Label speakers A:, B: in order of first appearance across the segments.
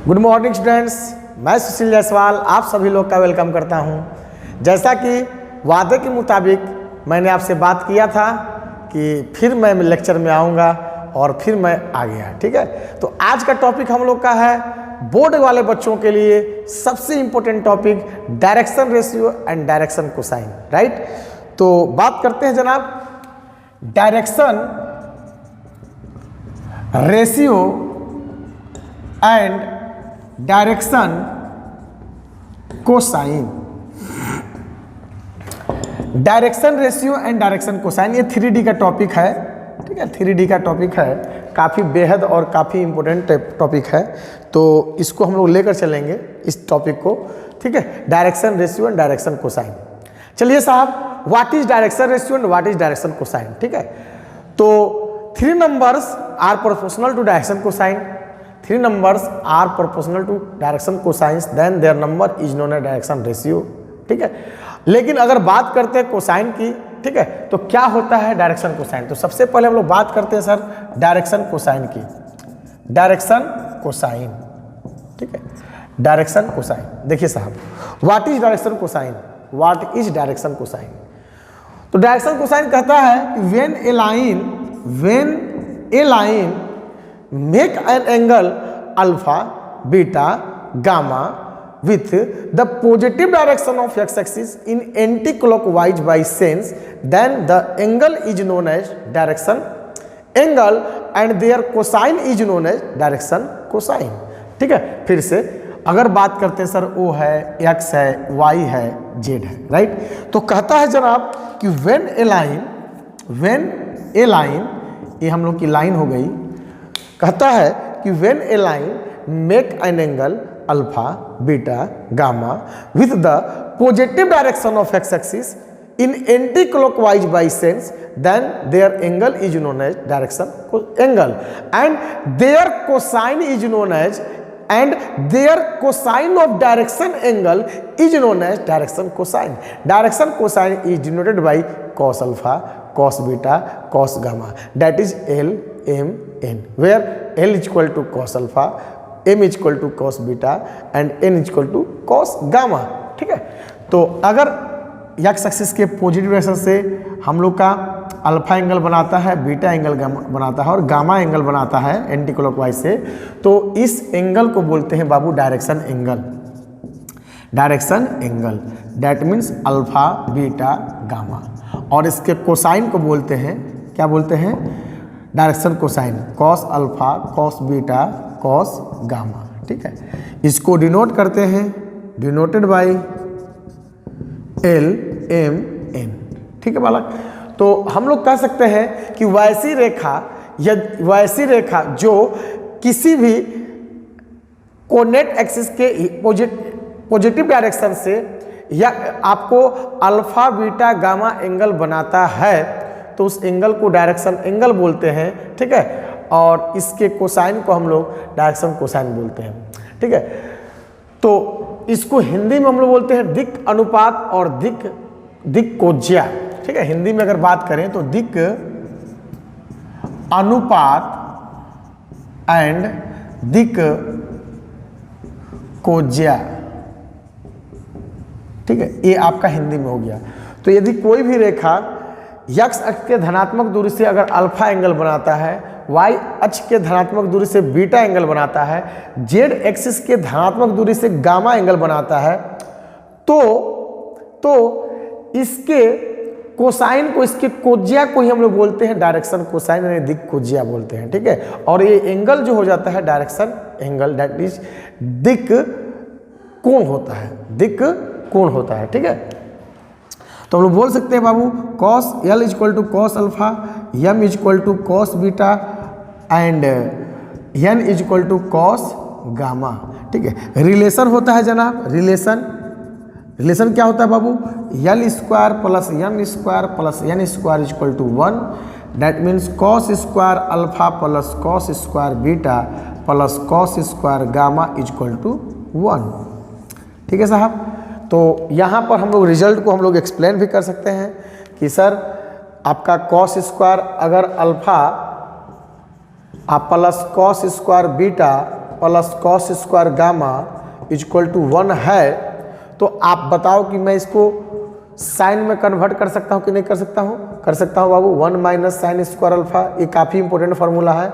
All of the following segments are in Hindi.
A: गुड मॉर्निंग स्टूडेंट्स, मैं सुशील जायसवाल आप सभी लोग का वेलकम करता हूं। जैसा कि वादे के मुताबिक मैंने आपसे बात किया था कि फिर मैं लेक्चर में आऊंगा और फिर मैं आ गया। ठीक है, तो आज का टॉपिक हम लोग का है बोर्ड वाले बच्चों के लिए सबसे important topic direction ratio and direction cosine. Right, तो बात करते हैं जनाब direction ratio and direction cosine. Direction ratio and direction cosine ये 3D का टॉपिक है। ठीक है, 3D का टॉपिक है, काफ़ी बेहद और काफ़ी इम्पोर्टेंट टॉपिक है, तो इसको हम लोग लेकर चलेंगे इस टॉपिक को। ठीक है, direction ratio and direction cosine. चलिए साहब, what is direction ratio and what is direction cosine. ठीक है, तो 3 numbers are proportional to direction cosine. 3 numbers are proportional to direction cosines, then their number is known as direction ratio। ठीक है, लेकिन अगर बात करते हैं कोसाइन की, ठीक है, तो क्या होता है डायरेक्शन कोसाइन। तो सबसे पहले हम लोग बात करते हैं सर डायरेक्शन कोसाइन की। डायरेक्शन कोसाइन, ठीक है, डायरेक्शन कोसाइन। देखिए साहब, what is direction cosine, what is direction cosine. तो डायरेक्शन कोसाइन कहता है कि when A line make an angle alpha, beta, gamma with the positive direction of x-axis in anti-clockwise by sense, then the angle is known as direction angle and their cosine is known as direction cosine। ठीक है, फिर से अगर बात करते हैं सर O है, X है, Y है, Z है। राइट, तो कहता है जनाब कि when a line, ये हम लोग की लाइन हो गई, कहता है कि when a line make an angle alpha, beta, gamma with the positive direction of x-axis in anti-clockwise by sense, then their angle is known as direction angle and their cosine is known as of direction angle is known as direction cosine। Direction cosine is denoted by cos alpha, cos beta, cos gamma, that is L, M, N, where L is equal to cos alpha, M is equal to cos beta and N is equal to cos gamma। ठीक है, तो अगर एक्स एक्सिस के पॉजिटिव डायरेक्शन से हम लोग का अल्फा एंगल बनाता है, बीटा एंगल बनाता है और गामा एंगल बनाता है एंटी क्लॉकवाइज से, तो इस एंगल को बोलते हैं बाबू direction angle. Direction angle that means alpha, beta, gamma. और इसके कोसाइन को बोलते हैं, क्या बोलते हैं, direction cosine, cos alpha, cos beta, cos gamma. ठीक है, इसको डिनोट करते हैं, denoted by L, M, N। ठीक है बालक, तो हम लोग कह सकते हैं कि वैसी रेखा जो किसी भी कोऑर्डिनेट एक्सिस के पॉजिटिव डायरेक्शन से या आपको अल्फा, बीटा, गामा एंगल बनाता है, तो उस एंगल को डायरेक्शन एंगल बोलते हैं। ठीक है, और इसके कोसाइन को हम लोग डायरेक्शन कोसाइन बोलते हैं। ठीक है, तो इसको हिंदी में हम लोग बोलते हैं दिक् अनुपात और दिक् कोज्या। ठीक है, हिंदी में अगर बात करें तो दिक् अनुपात एंड दिक् कोज्या। ठीक है, ये आपका हिंदी में हो गया। तो यदि कोई भी रेखा एक्स अक्ष के धनात्मक दूरी से अगर अल्फा एंगल बनाता है, वाई अक्ष के धनात्मक दूरी से बीटा एंगल बनाता है, जेड एक्सिस के धनात्मक दूरी से गामा एंगल बनाता है, तो इसके कोसाइन को, इसके कोज्या को ही हम लोग बोलते हैं डायरेक्शन कोसाइन, यानी दिक् कोज्या बोलते हैं। ठीक है, और ये एंगल जो हो जाता है डायरेक्शन एंगल, दैट इज दिक् कोण होता है, दिक् कोण होता है। ठीक है, तो हम लोग बोल सकते हैं बाबू cos L is equal to cos alpha, M is equal to cos beta and N is equal to cos gamma. ठीक है, रिलेशन होता है जनाब, रिलेशन क्या होता है बाबू, L square plus M square plus N square is equal to 1, that means cos square alpha plus cos square beta plus cos square gamma is equal to 1। ठीक है साहब, तो यहाँ पर हम लोग रिजल्ट को हम लोग एक्सप्लेन भी कर सकते हैं कि सर आपका कॉस स्क्वायर अगर alpha plus cos square beta plus cos square gamma is equal to 1 है, तो आप बताओ कि मैं इसको साइन में कन्वर्ट कर सकता हूँ कि नहीं कर सकता हूँ? कर सकता हूँ बाबू। 1 माइनस साइन स्क्वायर अल्फा, ये काफ़ी इंपॉर्टेंट फार्मूला है।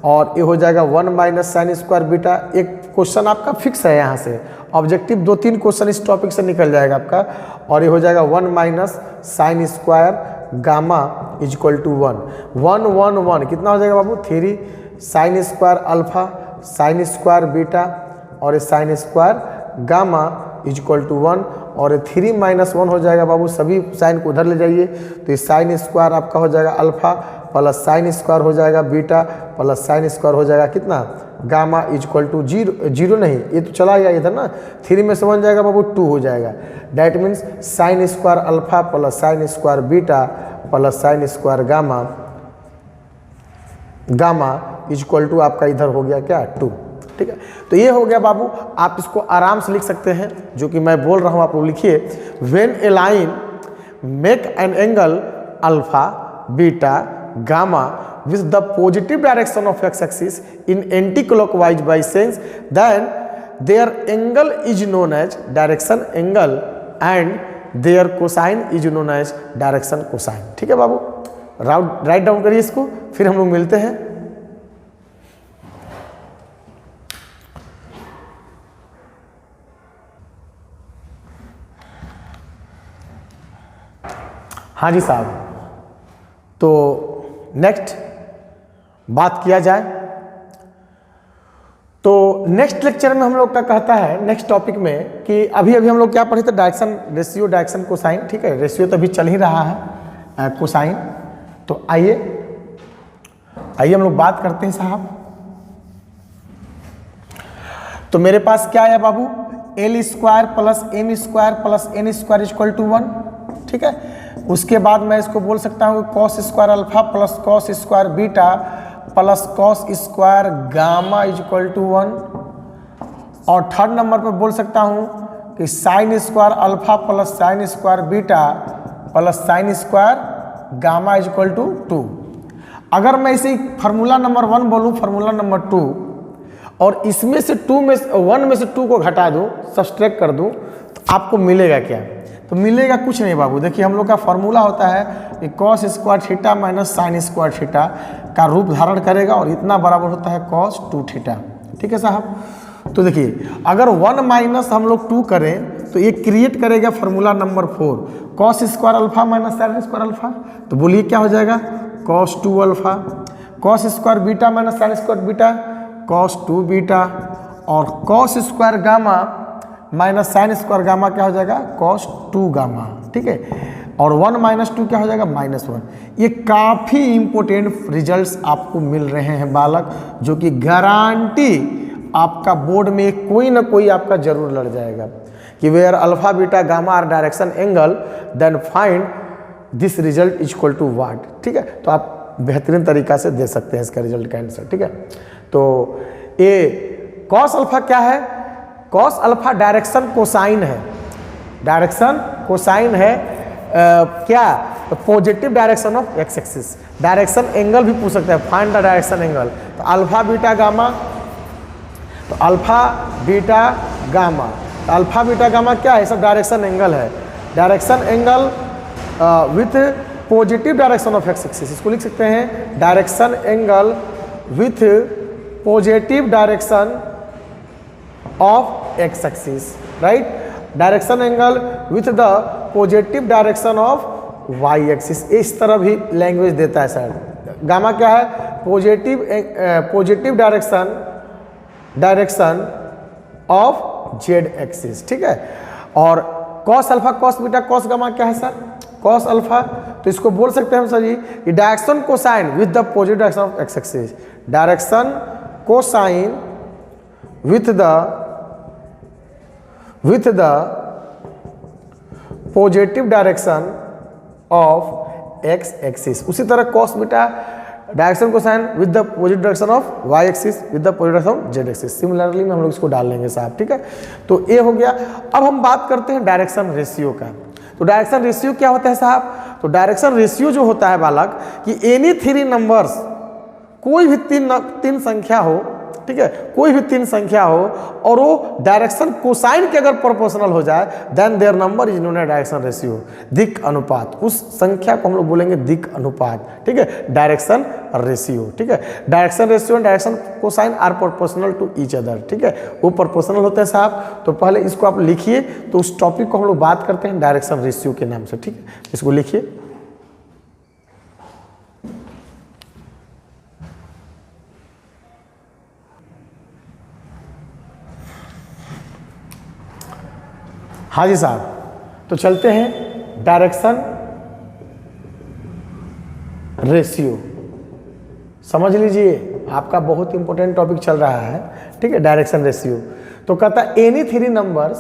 A: और ये हो जाएगा 1 माइनस साइन स्क्वायर बीटा। एक क्वेश्चन आपका फिक्स है यहाँ से, ऑब्जेक्टिव 2-3 क्वेश्चन इस टॉपिक से निकल जाएगा आपका। और ये हो जाएगा 1 minus sine square gamma is equal to 1। 1 1 1 कितना हो जाएगा बाबू? 3 sine square alpha sine square beta और sine square gamma is equal to 1। और 3 माइनस 1 हो जाएगा बाबू, सभी साइन को उधर ले जाइए, तो ये साइन स्क्वायर आपका हो जाएगा अल्फा प्लस साइन स्क्वायर हो जाएगा बीटा प्लस साइन स्क्वायर हो जाएगा कितना? गामा इजक्वल टू 0 नहीं, ये तो चला गया इधर ना, 3 में से 1 जाएगा बाबू, 2 हो जाएगा। That means sine square alpha plus sine square beta plus sine square gamma is equal to आपका इधर हो गया क्या? 2। ठीक है, तो ये हो गया बाबू। आप इसको आराम से लिख सकते हैं, जो कि मैं बोल रहा हूँ आप लोग लिखिए। When A line make an angle alpha beta gamma with the positive direction of x-axis in anti-clockwise by sense, then their angle is known as direction angle and their cosine is known as direction cosine। ठीक है बाबू, राइट डाउन करिए इसको, फिर हम लोग मिलते हैं। हाँ जी साहब, तो नेक्स्ट बात किया जाए तो नेक्स्ट लेक्चर में हम लोग का कहता है नेक्स्ट टॉपिक में कि अभी हम लोग क्या पढ़े थे? Direction ratio, direction cosine. ठीक है, रेशियो तो अभी चल ही रहा है, कोसाइन। तो आइए हम लोग बात करते हैं साहब। तो मेरे पास क्या है बाबू? L square plus M square plus N square equal to 1। ठीक है, उसके बाद मैं इसको बोल सकता हूँ cos square alpha plus cos square beta plus cos square gamma equal to 1। और थर्ड नंबर पर बोल सकता हूँ कि sine square alpha plus sine square beta plus sine square gamma equal to 2। अगर मैं इसे फार्मूला नंबर 1 बोलूँ, फार्मूला नंबर 2, और इसमें से 1 में से 2 को घटा दूँ, सब्सट्रैक्ट कर दूँ, तो आपको मिलेगा क्या? तो मिलेगा कुछ नहीं बाबू। देखिए हम लोग का फॉर्मूला होता है कि cos square theta minus sine square theta का रूप धारण करेगा और इतना बराबर होता है कॉस 2 थीटा। ठीक है साहब, तो देखिए अगर 1 माइनस हम लोग 2 करें तो ये क्रिएट करेगा formula number 4, cos square alpha minus sine square alpha. तो बोलिए क्या हो जाएगा? Cos 2 alpha. Cos square beta minus sine square beta, cos 2 beta. और cos square gamma minus sine square gamma क्या हो जाएगा? Cos 2 gamma. ठीक है, और 1 माइनस 2 क्या हो जाएगा? -1। ये काफ़ी इंपॉर्टेंट रिजल्ट्स आपको मिल रहे हैं बालक, जो कि गारंटी आपका बोर्ड में कोई ना कोई आपका जरूर लड़ जाएगा कि where alpha beta gamma are direction angle then find this result is equal to what. ठीक है, तो आप बेहतरीन तरीका से दे सकते हैं इसका रिजल्ट का आंसर। ठीक है, तो ये कॉस अल्फा क्या है? कॉस अल्फा डायरेक्शन कोसाइन है, डायरेक्शन कोसाइन है। क्या? Positive direction of x axis. Direction angle भी पूछ सकते हैं, फाइंड द डायरेक्शन एंगल। तो अल्फा बीटा गामा, तो अल्फा बीटा गामा, तो अल्फा बीटा गामा क्या है? सब डायरेक्शन एंगल है। Direction angle with positive direction of x axis, इसको लिख सकते हैं direction angle with positive direction of x axis, right? Direction angle with the positive direction of y axis. इस तरह भी लैंग्वेज देता है सर। गामा क्या है? Positive direction of z axis. ठीक है, और cos alpha cos beta cos gamma क्या है सर? Cos alpha. तो इसको बोल सकते हैं हम sir ji direction cosine with the positive direction of x axis. Direction cosine with the positive direction of x axis. उसी तरह cos beta direction cosine with the positive direction of y axis with the positive direction of z axis. Similarly में हम लोग इसको डाल लेंगे साहब। ठीक है, तो ये हो गया। अब हम बात करते हैं डायरेक्शन रेशियो का। तो डायरेक्शन रेशियो क्या होता है साहब? तो डायरेक्शन रेशियो जो होता है बालक कि एनी 3 नंबर्स, कोई भी तीन संख्या हो, ठीक है, कोई भी 3 संख्या हो और वो डायरेक्शन कोसाइन के अगर प्रोपोर्शनल हो जाए then their number is known as direction ratio, दिक् अनुपात, उस संख्या को हम लोग बोलेंगे दिक् अनुपात, ठीक है, डायरेक्शन रेशियो, ठीक है। Direction ratio and direction cosine are proportional to each other, ठीक है, वो प्रोपोर्शनल होते हैं साहब। तो पहले इसको आप लिखिए, तो उस टॉपिक को हम लोग बात करते हैं डायरेक्शन रेशियो के नाम से, ठीक है, इसको लिखिए। हाँ जी साहब, तो चलते हैं डायरेक्शन रेशियो, समझ लीजिए आपका बहुत इंपॉर्टेंट टॉपिक चल रहा है, ठीक है, डायरेक्शन रेशियो। तो कहता है any three numbers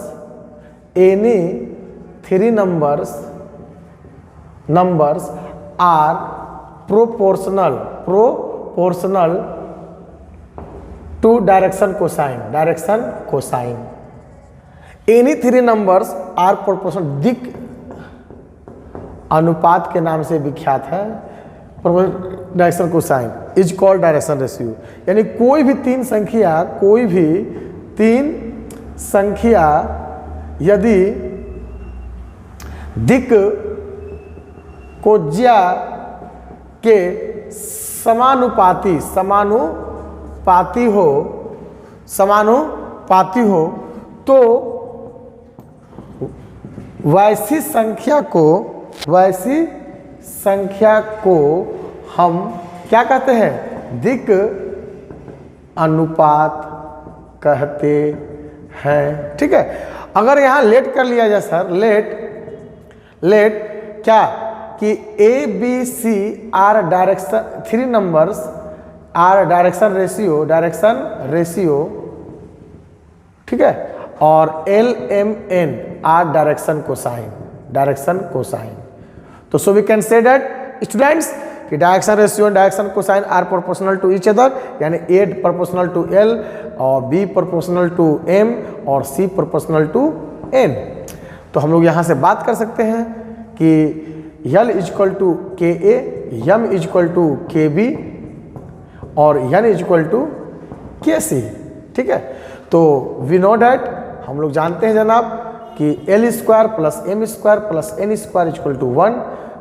A: are proportional to direction cosine, any three numbers are proportional, दिक् अनुपात के नाम से विख्यात है, direction cosine is called direction ratio. यानी कोई भी तीन संख्या यदि दिक् कोज्या के समानुपाती हो तो वैसी संख्या को हम क्या कहते हैं, दिक् अनुपात कहते हैं, ठीक है। अगर यहाँ लेट कर लिया जाए सर, लेट क्या कि A B C are direction, three numbers are direction ratio, ठीक है, और L M N are direction cosine. तो so we can say that students कि direction ratio and direction cosine are proportional to each other, यानी ए प्रोपोर्शनल टू एल और बी प्रोपोर्शनल टू एम और सी प्रोपोर्शनल टू एन। तो हम लोग यहाँ से बात कर सकते हैं कि यल इजक्वल टू के ए, यम इजक्वल टू के बी और एन इजक्वल टू के सी, ठीक है। तो वी नो डैट, हम लोग जानते हैं जनाब कि l square plus M square plus N square is equal to 1,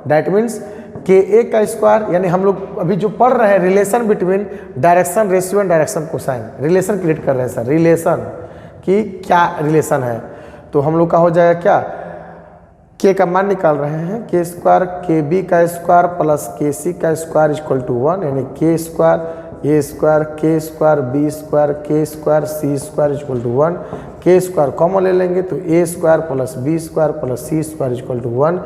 A: that means के ए का स्क्वायर, यानी हम लोग अभी जो पढ़ रहे हैं relation between direction ratio and direction cosine, relation create कर रहे हैं सर, रिलेशन की क्या रिलेशन है। तो हम लोग का हो जाएगा क्या, के का मान निकाल रहे हैं, के स्क्वायर के बी का स्क्वायर प्लस के सी का स्क्वायर इक्वल टू 1, यानी K square A square K square B square K square C square equal to 1, K square common ले लेंगे तो A square plus B square plus C square equal to 1।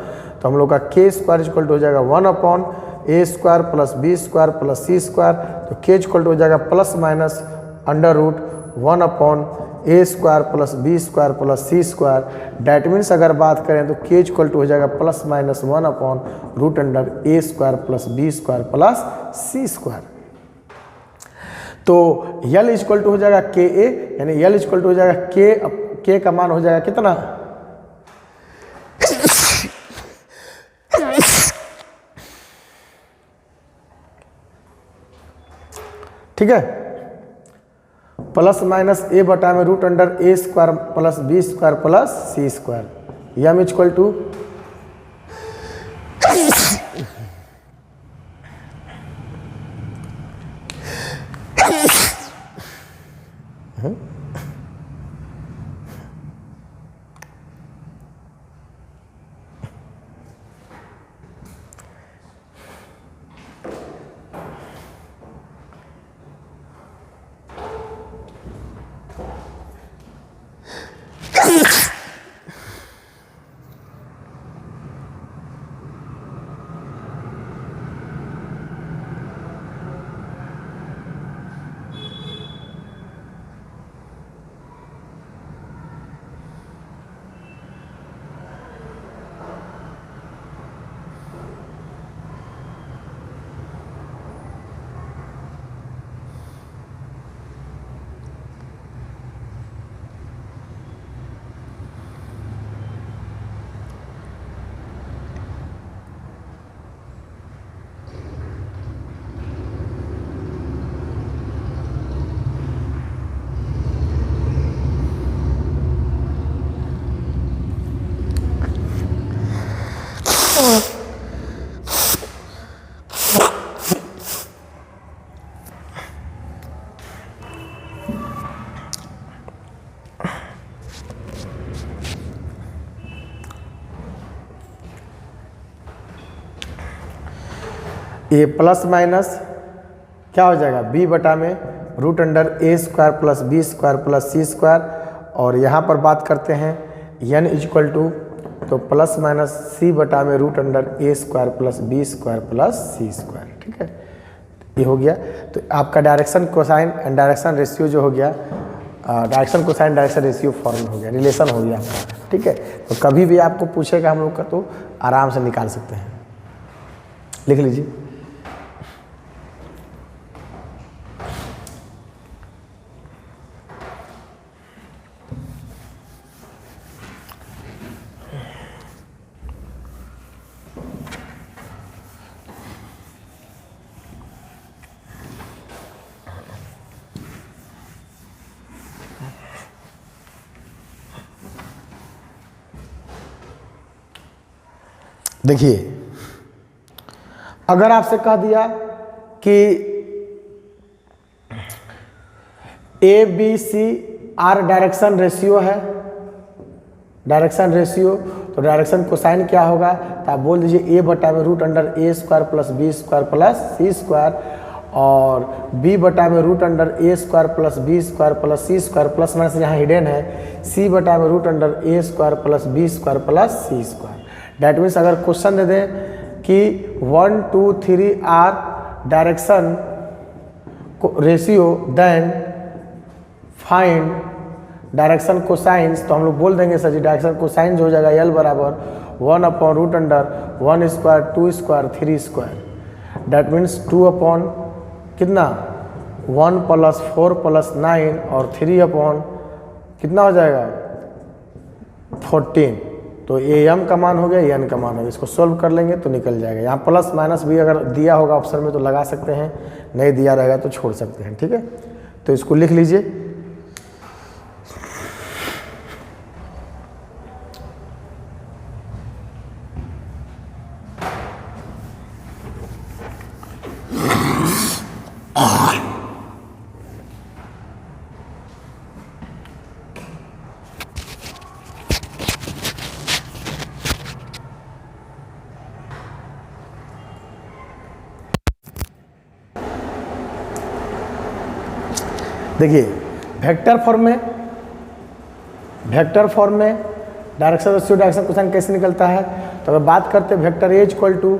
A: तो हम लोग का के स्क्वायर इक्वल टू हो जाएगा 1 upon a square plus B square plus C square, तो के इक्वल टू हो जाएगा plus minus under root 1 upon a square plus B square plus C square. That means अगर बात करें तो के इक्वल टू हो जाएगा plus minus 1 upon root under a square plus B square plus C square. तो यल इक्वल टू हो जाएगा के ए, यानी यल इक्वल टू हो जाएगा के का मान हो जाएगा कितना, ठीक है, प्लस माइनस ए बटा में root under a square plus B square plus C square, m equal to a plus minus क्या हो जाएगा बी बटा में root under a square plus B square plus C square, और यहाँ पर बात करते हैं एन इक्वल टू तो प्लस माइनस सी बटा में root under a square plus B square plus C square. ठीक है, ये हो गया। तो आपका direction cosine and direction ratio जो हो गया, direction cosine direction ratio formula हो गया, रिलेशन हो गया आपका। ठीक है, तो कभी भी आपको पूछेगा हम लोग का तो आराम से निकाल सकते हैं, लिख लीजिए। देखिए, अगर आपसे कह दिया कि A B C are direction ratio है, डायरेक्शन रेशियो, तो डायरेक्शन कोसाइन क्या होगा, तो आप बोल दीजिए ए बटा में root under a square plus B square plus C square, और बी बटा में root under a square plus B square plus C square, plus minus यहाँ हिडन है, सी बटा में root under a square plus B square plus C square. That means अगर क्वेश्चन दे दें कि 1 2 3 are direction ratio then find direction cosines, तो हम लोग बोल देंगे सर जी डायरेक्शन कोसाइंस हो जाएगा एल बराबर 1 upon root under 1 square 2 square 3 square. That means 2 upon कितना 1 प्लस 4 प्लस 9 और 3 अपॉन कितना हो जाएगा 14। तो ए एम का मान हो गया, एन का मान हो गया, इसको सोल्व कर लेंगे तो निकल जाएगा। यहाँ प्लस माइनस भी अगर दिया होगा ऑप्शन में तो लगा सकते हैं, नहीं दिया रहेगा तो छोड़ सकते हैं। ठीक है, तो इसको लिख लीजिए। देखिए वेक्टर फॉर्म में डायरेक्शन रेशियो डायरेक्शन कोसाइन कैसे निकलता है, तो अगर बात करते हैं vector a equal to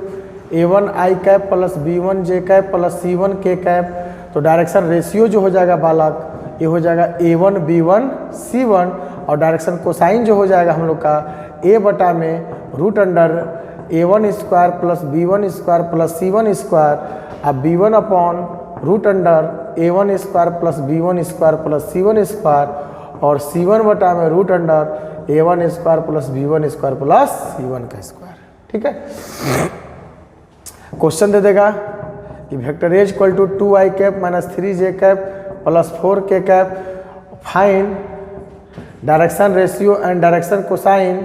A: a1 i cap plus b1 j cap plus c1 k cap, तो डायरेक्शन रेशियो जो हो जाएगा बालक ये हो जाएगा a1 b1 c1, और डायरेक्शन कोसाइन जो हो जाएगा हम लोग का a बटा में root under a1 square plus b1 square plus c1 square, अब b1 upon root under a1 square plus b1 square plus c1 square, और c1 बटा में root under a1 square plus b1 square plus c1 का स्क्वायर। ठीक है, क्वेश्चन दे देगा कि vector a equal to 2i cap minus 3j cap plus 4k cap, find direction ratio and direction cosine,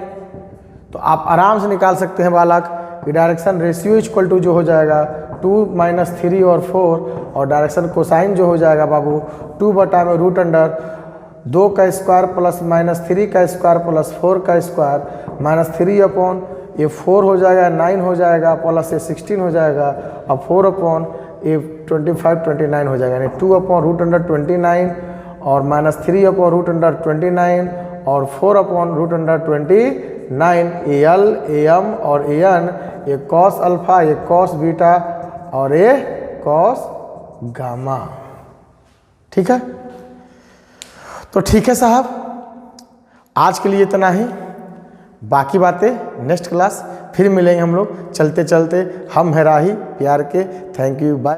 A: तो आप आराम से निकाल सकते हैं बालक कि डायरेक्शन रेशियो इक्वल टू जो हो जाएगा 2 माइनस 3 और 4, और डायरेक्शन कोसाइन जो हो जाएगा बाबू 2 बटा में रूट अंडर 2 का स्क्वायर प्लस माइनस 3 का स्क्वायर प्लस 4 का स्क्वायर, माइनस 3 अपॉन ये 4 हो जाएगा 9 हो जाएगा प्लस ये 16 हो जाएगा, अब 4 अपॉन ये 25 29 हो जाएगा, यानी 2 अपॉन रूट अंडर 29 और माइनस 3 अपॉन रूट अंडर 29 और 4 upon root under 29, a l a m और ए एन, ये कॉस अल्फा ये कॉस बीटा और ये कॉस गामा। ठीक है, तो ठीक है साहब, आज के लिए इतना ही, बाकी बातें नेक्स्ट क्लास फिर मिलेंगे हम लोग। चलते चलते हम है राही प्यार के। Thank you, bye.